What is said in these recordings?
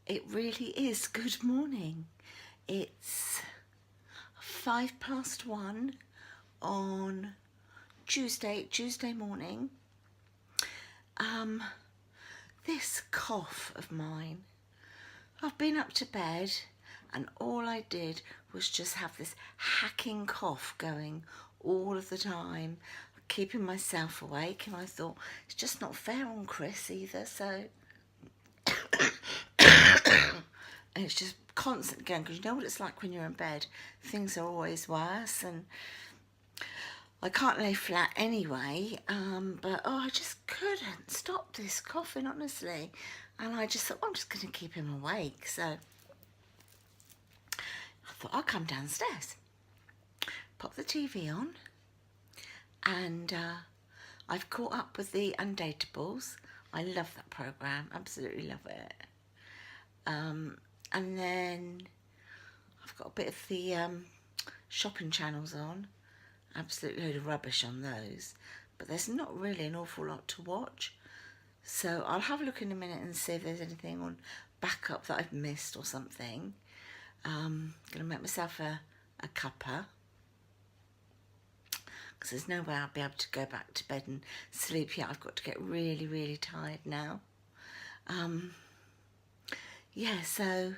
It really is good morning. It's 1:05 on Tuesday morning. This cough of mine, I've been up to bed and all I did was just have this hacking cough going all of the time, keeping myself awake, and I thought it's just not fair on Chris either, so and it's just constant going, because you know what it's like when you're in bed, things are always worse, and I can't lay flat anyway, but I just couldn't stop this coughing, honestly, and I just thought, I'm just going to keep him awake, so I thought I'll come downstairs, pop the TV on, and I've caught up with the Undateables. I love that programme, absolutely love it. And then I've got a bit of the shopping channels on. Absolute load of rubbish on those, but there's not really an awful lot to watch. So I'll have a look in a minute and see if there's anything on backup that I've missed or something. Gonna make myself a cuppa, because there's no way I'll be able to go back to bed and sleep yet. I've got to get really tired now. Yeah, so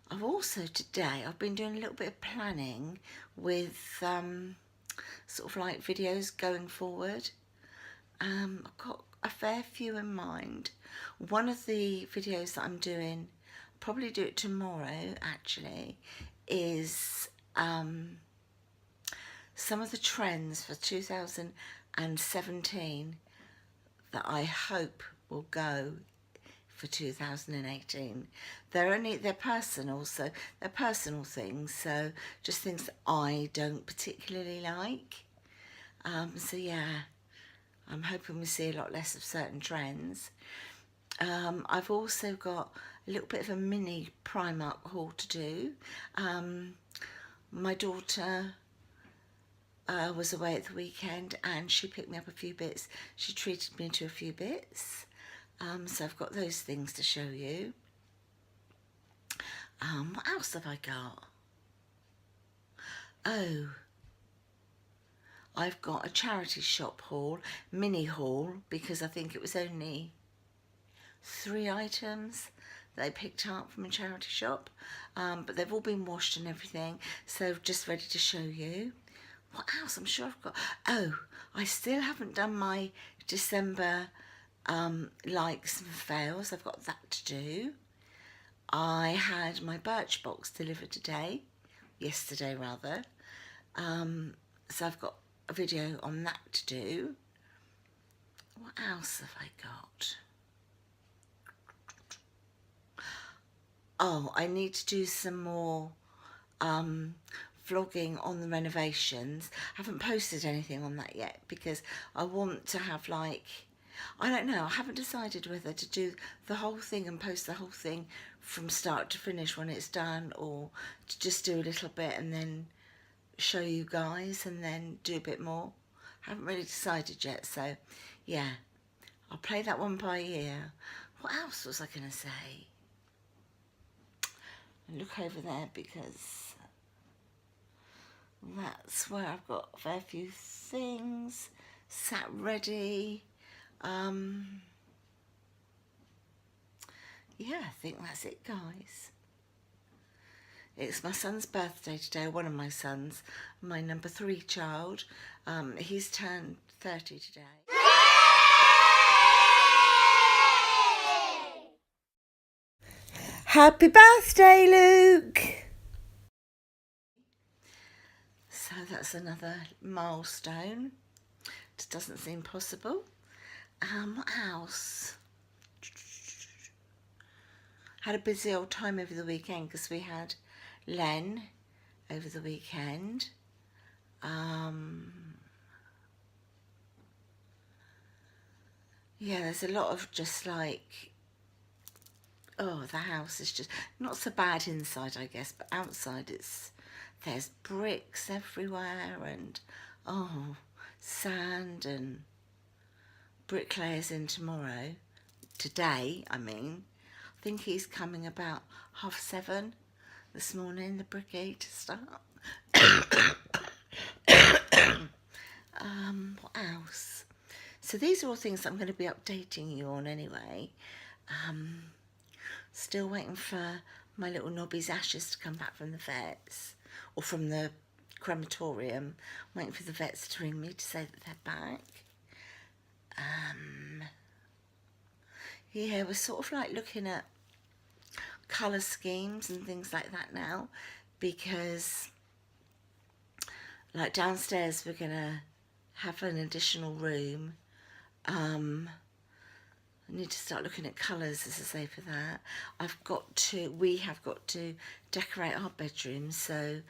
I've also today, I've been doing a little bit of planning with sort of like videos going forward. I've got a fair few in mind. One of the videos that I'm doing, probably do it tomorrow actually, is some of the trends for 2017 that I hope will go for 2018. They're personal, so they're personal things, so just things that I don't particularly like. So yeah, I'm hoping we see a lot less of certain trends. I've also got a little bit of a mini Primark haul to do. My daughter was away at the weekend and she picked me up a few bits. She treated me to a few bits. So I've got those things to show you. What else have I got? Oh, I've got a charity shop haul, mini haul, because I think it was only 3 items that I picked up from a charity shop, but they've all been washed and everything, so just ready to show you. What else? I'm sure I've got, oh, I still haven't done my December likes and fails. I've got that to do. I had my Birchbox delivered yesterday rather, so I've got a video on that to do. What else have I got? Oh, I need to do some more vlogging on the renovations. I haven't posted anything on that yet because I want to have, like, I don't know, I haven't decided whether to do the whole thing and post the whole thing from start to finish when it's done, or to just do a little bit and then show you guys and then do a bit more. I haven't really decided yet, so yeah, I'll play that one by ear. What else was I going to say? Look over there because that's where I've got a fair few things sat ready. Yeah, I think that's it, guys. It's my son's birthday today, one of my sons, my number 3 child. He's turned 30 today. Happy birthday, Luke! So that's another milestone. It doesn't seem possible. What else? Had a busy old time over the weekend because we had Len over the weekend. Yeah, there's a lot of just like, oh, the house is just not so bad inside, I guess, but outside there's bricks everywhere and, oh, sand, and bricklayers in today, I mean. I think he's coming about 7:30 this morning, the brigade to start. What else? So these are all things I'm going to be updating you on anyway. Still waiting for my little Nobby's ashes to come back from the vets, or from the crematorium. Waiting for the vets to ring me to say that they're back. Yeah, we're sort of like looking at colour schemes and things like that now, because like downstairs we're gonna have an additional room. I need to start looking at colours, as I say, for that. We have got to decorate our bedroom, so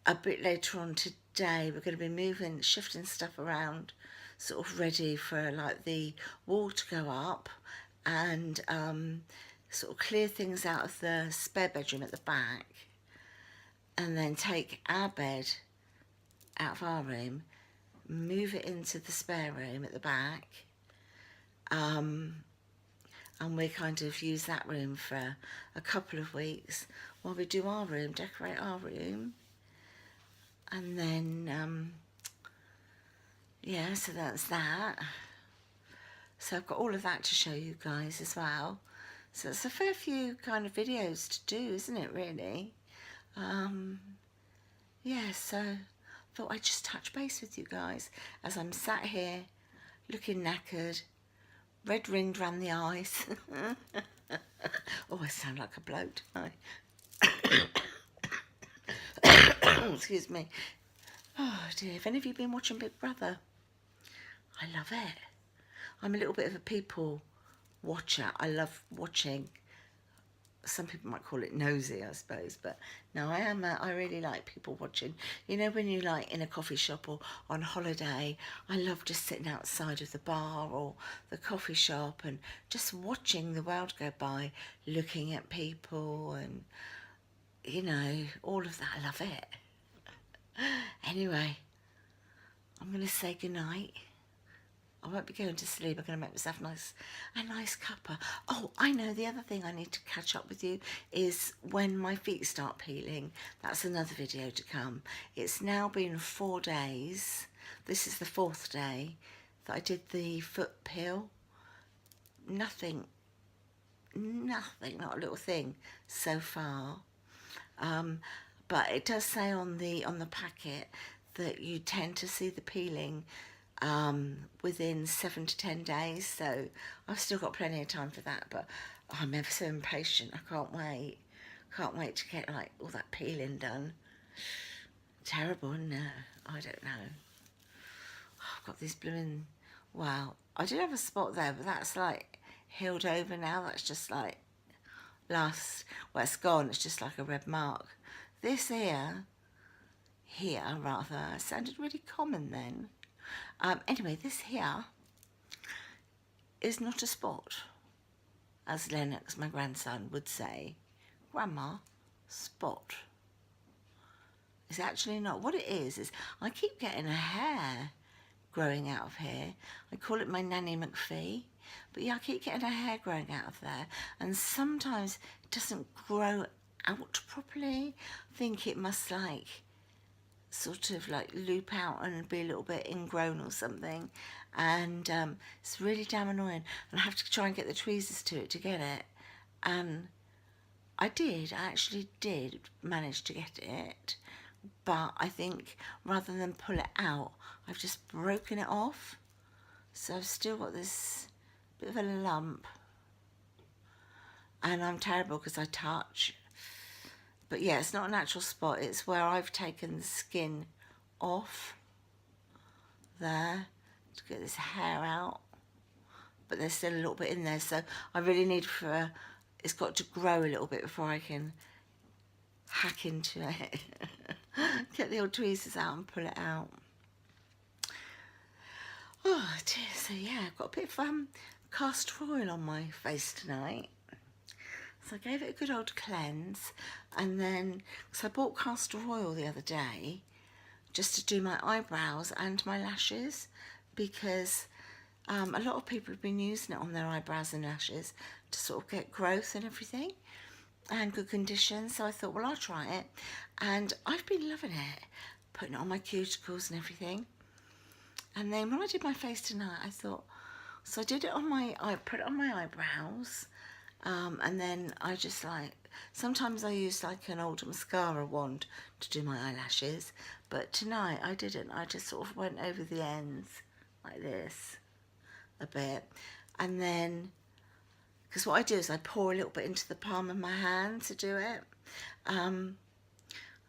a bit later on today we're going to be shifting stuff around, sort of ready for like the wall to go up, and sort of clear things out of the spare bedroom at the back, and then take our bed out of our room, move it into the spare room at the back, and we kind of use that room for a couple of weeks while we do our room, decorate our room. And then yeah, so that's that. So I've got all of that to show you guys as well. So it's a fair few kind of videos to do, isn't it, really? Yeah, so thought I'd just touch base with you guys as I'm sat here looking knackered, red ringed round the eyes. Oh, I sound like a bloke, don't I? Oh, excuse me. Oh dear, have any of you been watching Big Brother? I love it. I'm a little bit of a people watcher. I love watching. Some people might call it nosy, I suppose, but no, I really like people watching. You know, when you like in a coffee shop or on holiday, I love just sitting outside of the bar or the coffee shop and just watching the world go by, looking at people and, you know, all of that. I love it. Anyway, I'm going to say goodnight. I won't be going to sleep. I'm going to make myself a nice cuppa. Oh, I know, the other thing I need to catch up with you is when my feet start peeling. That's another video to come. It's now been 4 days. This is the 4th day that I did the foot peel. Nothing, not a little thing so far. But it does say on the packet that you tend to see the peeling within 7 to 10 days, so I've still got plenty of time for that, but I'm ever so impatient. I can't wait to get like all that peeling done. Terrible, isn't it? I don't know. I've got this blooming, wow, I did have a spot there, but that's like healed over now. That's just like well, it's gone. It's just like a red mark. This here rather sounded really common then. Anyway, this here is not a spot, as Lennox, my grandson, would say. Grandma, spot. It's actually not. What it is I keep getting a hair growing out of here. I call it my Nanny McPhee. But yeah, I keep getting a hair growing out of there. And sometimes it doesn't grow out properly. I think it must like sort of like loop out and be a little bit ingrown or something, and it's really damn annoying, and I have to try and get the tweezers to it to get it, and I actually did manage to get it, but I think rather than pull it out, I've just broken it off, so I've still got this bit of a lump, and I'm terrible because I touch. But yeah, it's not a natural spot. It's where I've taken the skin off there to get this hair out. But there's still a little bit in there. So I really need it's got to grow a little bit before I can hack into it. Get the old tweezers out and pull it out. Oh dear, so yeah, I've got a bit of castor oil on my face tonight. So I gave it a good old cleanse, and then, because I bought castor oil the other day, just to do my eyebrows and my lashes, because a lot of people have been using it on their eyebrows and lashes, to sort of get growth and everything and good condition. So I thought, well, I'll try it, and I've been loving it, putting it on my cuticles and everything. And then when I did my face tonight, I thought, so I did it on I put it on my eyebrows, and then I just like, sometimes I use like an old mascara wand to do my eyelashes, but tonight I didn't. I just sort of went over the ends like this a bit, and then, because what I do is I pour a little bit into the palm of my hand to do it, and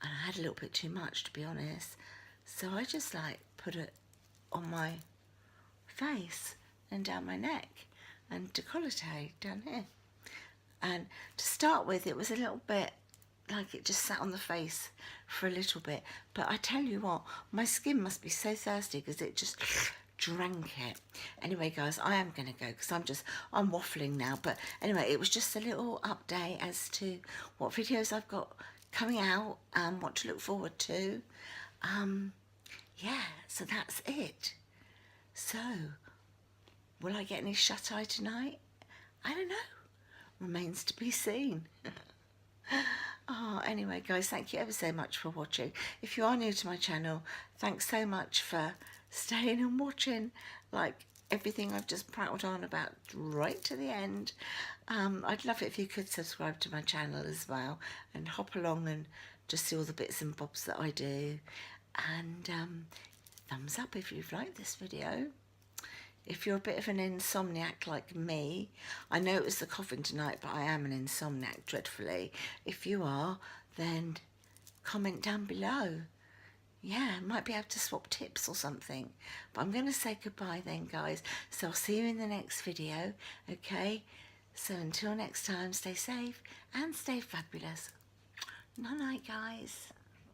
I had a little bit too much, to be honest, so I just like put it on my face and down my neck and décolleté down here. And to start with, it was a little bit like it just sat on the face for a little bit, but I tell you what, my skin must be so thirsty because it just drank it. Anyway guys, I am going to go because I'm waffling now, but anyway, it was just a little update as to what videos I've got coming out and what to look forward to. Yeah, so that's it. So, will I get any shut-eye tonight? I don't know. Remains to be seen. Oh, anyway, guys, thank you ever so much for watching. If you are new to my channel, thanks so much for staying and watching, like, everything I've just prattled on about right to the end. I'd love it if you could subscribe to my channel as well and hop along and just see all the bits and bobs that I do. And thumbs up if you've liked this video. If you're a bit of an insomniac like me, I know it was the coughing tonight, but I am an insomniac dreadfully. If you are, then comment down below. Yeah, might be able to swap tips or something. But I'm going to say goodbye then, guys. So I'll see you in the next video, okay? So until next time, stay safe and stay fabulous. Night-night, guys.